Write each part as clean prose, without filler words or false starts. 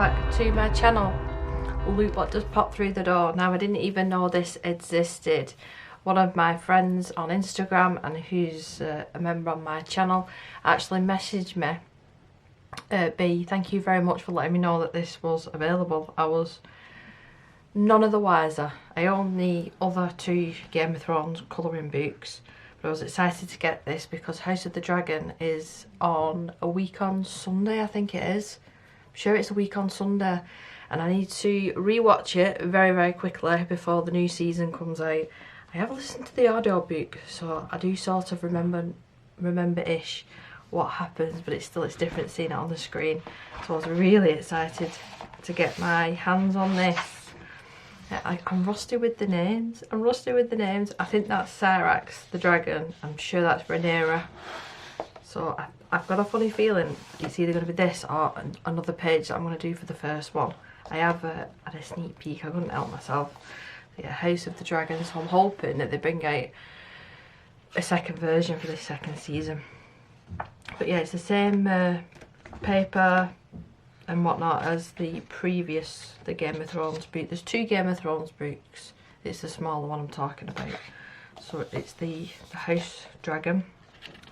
back to my channel. Look what just popped through the door. Now I didn't even know this existed. One of my friends on Instagram and who's a member on my channel actually messaged me. B, thank you very much for letting me know that this was available. I was none of the wiser. I own the other two Game of Thrones colouring books, but I was excited to get this because House of the Dragon is on a week on Sunday, I think it is. I'm sure it's a week on Sunday, and I need to rewatch it very, very quickly before the new season comes out. I have listened to the audio book, so I do sort of remember-ish what happens, but it's different seeing it on the screen. So I was really excited to get my hands on this. I'm rusty with the names. I think that's Syrax the dragon. I'm sure that's Rhaenyra. So I've got a funny feeling it's either going to be this or another page that I'm going to do for the first one. I have had a sneak peek. I couldn't help myself. Yeah, House of the Dragon. So I'm hoping that they bring out a second version for this second season. But yeah, it's the same paper and whatnot as the previous, the Game of Thrones book. There's two Game of Thrones books. It's the smaller one I'm talking about. So it's the House Dragon.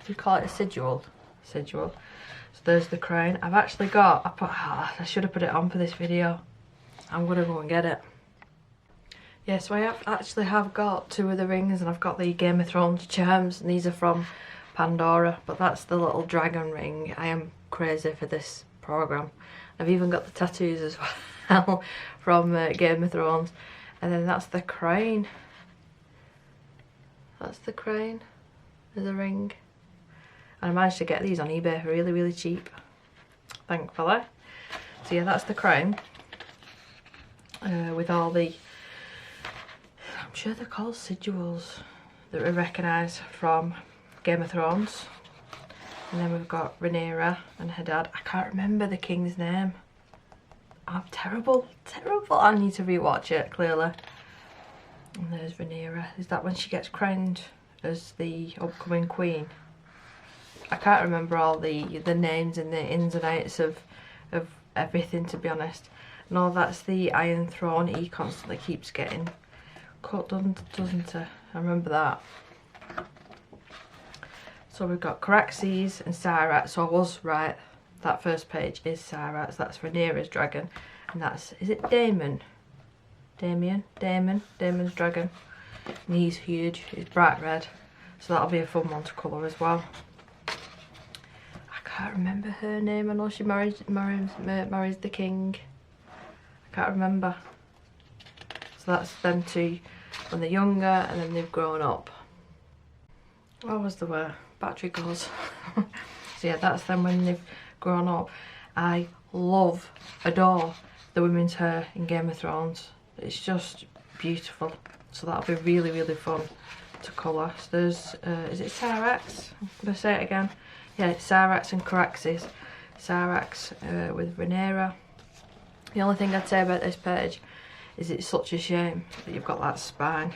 We call it a sigil. So there's the crown. I've actually got, I should have put it on for this video. I'm gonna go and get it. Yeah, so I actually have got two of the rings, and I've got the Game of Thrones charms, and these are from Pandora, but that's the little dragon ring. I am crazy for this programme. I've even got the tattoos as well from Game of Thrones. And then that's the crown. That's the crown. There's a ring. And I managed to get these on eBay really, really cheap, thankfully. So yeah, that's the crown. With all the, I'm sure they're called sigils, that we recognise from Game of Thrones. And then we've got Rhaenyra and her dad. I can't remember the king's name. I'm terrible. I need to rewatch it, clearly. And there's Rhaenyra. Is that when she gets crowned as the upcoming queen? I can't remember all the names and the ins and outs of everything, to be honest. No, that's the Iron Throne. He constantly keeps getting cut, doesn't he? I remember that. So we've got Caraxes and Syrax. So I was right. That first page is Syrax. That's Rhaenyra's dragon. And that's, is it Daemon's dragon. And he's huge. He's bright red. So that'll be a fun one to colour as well. I can't remember her name. I know she marries the king. I can't remember. So that's them two when they're younger, and then they've grown up. What was the word? Battery goes. So yeah, that's them when they've grown up. I adore the women's hair in Game of Thrones. It's just beautiful. So that'll be really, really fun to colour. So there's, is it Syrax? I'm going to say it again. Yeah, it's Syrax and Caraxes. Syrax with Rhaenyra. The only thing I'd say about this page is it's such a shame that you've got that spine.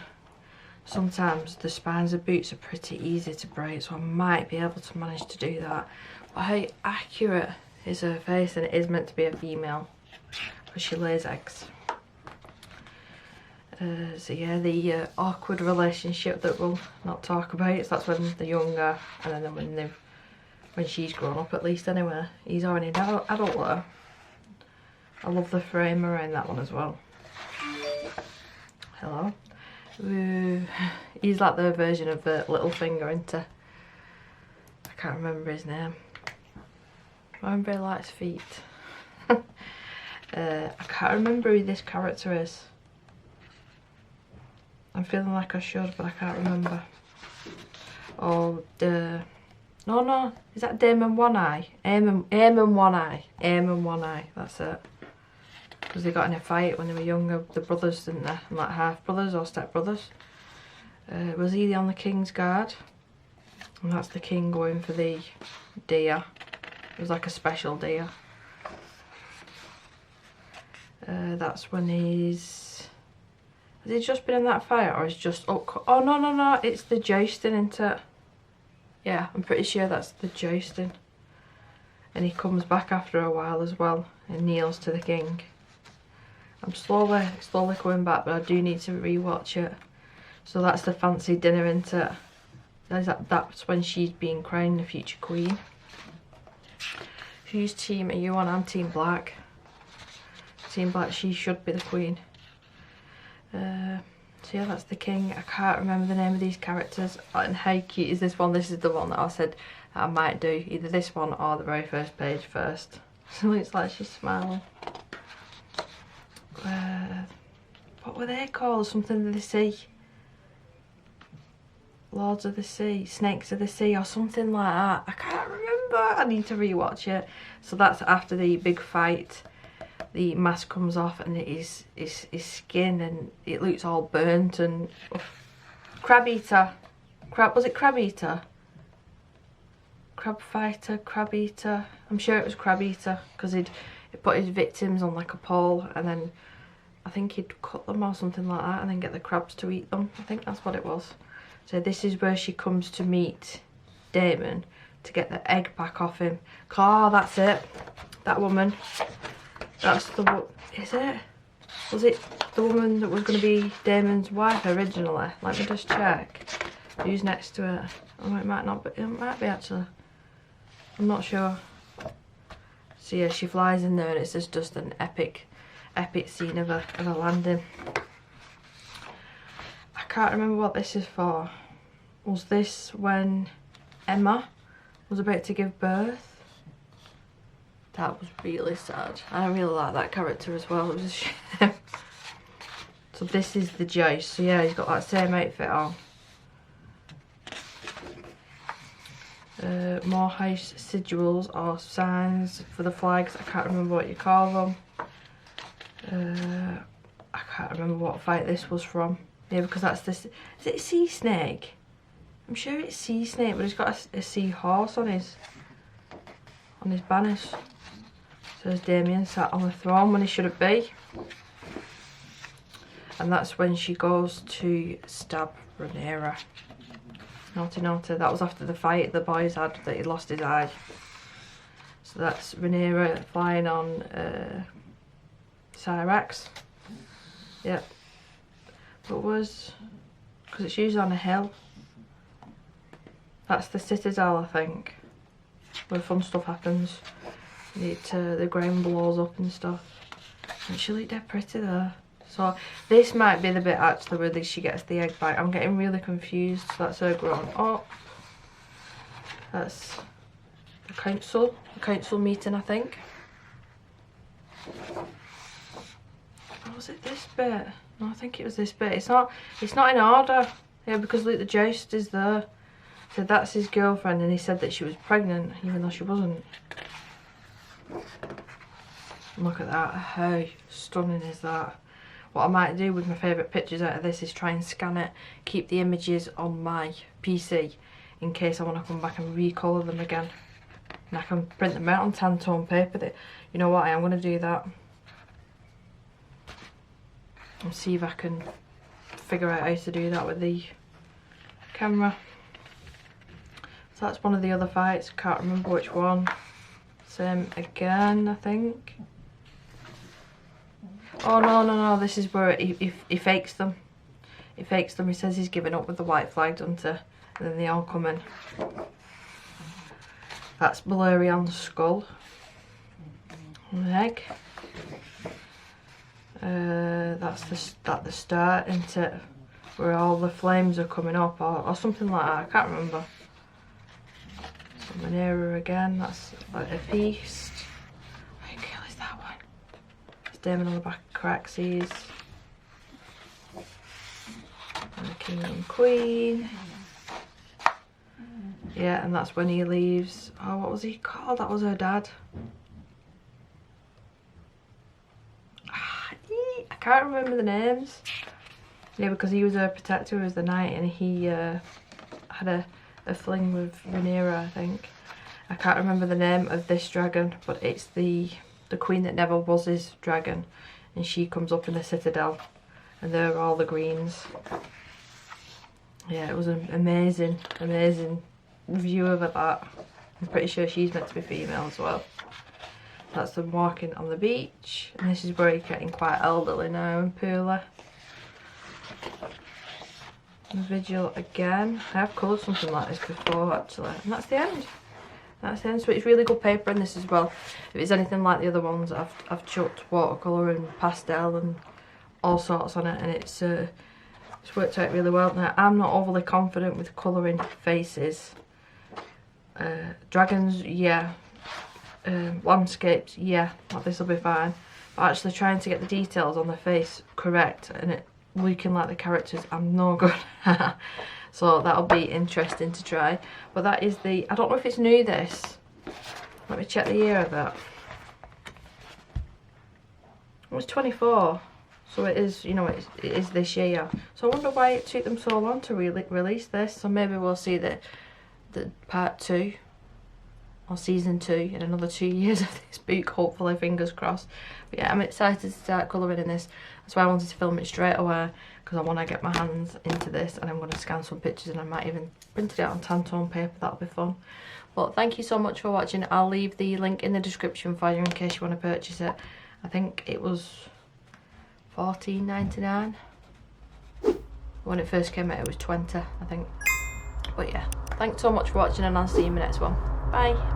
Sometimes the spines of boots are pretty easy to break, so I might be able to manage to do that. But how accurate is her face, and it is meant to be a female because she lays eggs. So yeah, the awkward relationship that we'll not talk about, so that's when they're younger, and then when she's grown up, at least anyway. He's already an adult though. I love the frame around that one as well. Hello. He's like the version of Littlefinger, isn't he? I can't remember his name. I remember he likes feet. I can't remember who this character is. I'm feeling like I should, but I can't remember. Oh, no, is that Daemon One Eye? Aemon One Eye, that's it. Because they got in a fight when they were younger, the brothers, didn't they? Like half brothers or step brothers. Was he on the king's guard? And that's the king going for the deer. It was like a special deer. That's when he's... Has he just been in that fight, or is just up? Oh no, it's the jousting, isn't it? Yeah, I'm pretty sure that's the jousting. and he comes back after a while as well and kneels to the king. I'm slowly coming back, but I do need to rewatch it. So that's the fancy dinner, isn't it? That's when she's being crowned the future queen. Whose team are you on? I'm Team Black. Team Black, she should be the queen. So yeah, that's the king. I can't remember the name of these characters. And how cute is this one? This is the one that I said that I might do. Either this one or the very first page first. So it looks like she's smiling. What were they called? Something of the sea. Lords of the Sea, Snakes of the Sea, or something like that. I can't remember. I need to rewatch it. So that's after the big fight. The mask comes off and it is his skin, and it looks all burnt and crab eater. Was it crab eater? Crab fighter, crab eater. I'm sure it was crab eater because he'd put his victims on like a pole, and then I think he'd cut them or something like that, and then get the crabs to eat them. I think that's what it was. So this is where she comes to meet Damon to get the egg back off him. Oh, that's it. That woman. That's the one. Is it? Was it the woman that was going to be Damon's wife originally? Let me just check. Who's next to it? Oh, it might not be. It might be actually. I'm not sure. So yeah, she flies in there and it's just an epic scene of a landing. I can't remember what this is for. Was this when Emma was about to give birth? That was really sad. I really like that character as well. It was a shame. So this is the Joust. So yeah, he's got that same outfit on. More house sigils or signs for the flags. I can't remember what you call them. I can't remember what fight this was from. Yeah, because that's this. Is it a sea snake? I'm sure it's sea snake, but he's got a sea horse on his banners. So there's Damien sat on the throne when he shouldn't be. And that's when she goes to stab Rhaenyra. Naughty naughty. That was after the fight the boys had that he lost his eye. So that's Rhaenyra flying on Syrax. Yep. But was, because it's usually on a hill. That's the Citadel, I think, where fun stuff happens. The ground blows up and stuff. And she looked dead pretty there. So this might be the bit actually where she gets the egg back. I'm getting really confused. So that's her grown up. That's the council meeting, I think. Or was it this bit? No, I think it was this bit. It's not in order. Yeah, because look, the Joust is there. So that's his girlfriend, and he said that she was pregnant, even though she wasn't. Look at that. How stunning is that? What I might do with my favourite pictures out of this is try and scan it, keep the images on my PC in case I want to come back and recolour them again. And I can print them out on Tantone paper. You know what, I am going to do that. And see if I can figure out how to do that with the camera. So that's one of the other fights, can't remember which one. Same again, I think. Oh no, this is where he fakes them. He fakes them, he says he's giving up with the white flag, doesn't he? And then they all come in. That's Balerian's skull. And the egg. That's the start, isn't it? Where all the flames are coming up, or something like that, I can't remember. Rhaenyra again, that's like a feast. How cool is that one? It's Damon on the back of Caraxes. And the king and queen. Yeah, and that's when he leaves. Oh, what was he called? That was her dad. I can't remember the names. Yeah, because he was her protector as the knight, and he had a fling with Rhaenyra, I think. I can't remember the name of this dragon, but it's the queen that never was his dragon, and she comes up in the Citadel, and there are all the greens. Yeah, it was an amazing view of that. I'm pretty sure she's meant to be female as well. That's them walking on the beach, and this is where he's getting quite elderly now and poorly. The Vigil again. I have coloured something like this before actually, and that's the end. That's the end. So it's really good paper in this as well. If it's anything like the other ones, I've chucked watercolour and pastel and all sorts on it, and it's worked out really well. Now I'm not overly confident with colouring faces. Dragons, yeah. Landscapes, yeah. This will be fine. But actually trying to get the details on the face correct and it looking like the characters, I'm no good at. So that'll be interesting to try. But that is the, I don't know if it's new this. Let me check the year of it. It was 24. So it is, you know, it is this year. So I wonder why it took them so long to release this. So maybe we'll see the part 2 or season 2 in another 2 years of this book, hopefully, fingers crossed. But yeah, I'm excited to start colouring in this. That's why I wanted to film it straight away, because I want to get my hands into this, and I'm going to scan some pictures and I might even print it out on Tantone paper. That'll be fun. But thank you so much for watching. I'll leave the link in the description for you in case you want to purchase it. I think it was $14.99. When it first came out it was $20, I think. But yeah, thanks so much for watching, and I'll see you in the next one. Bye.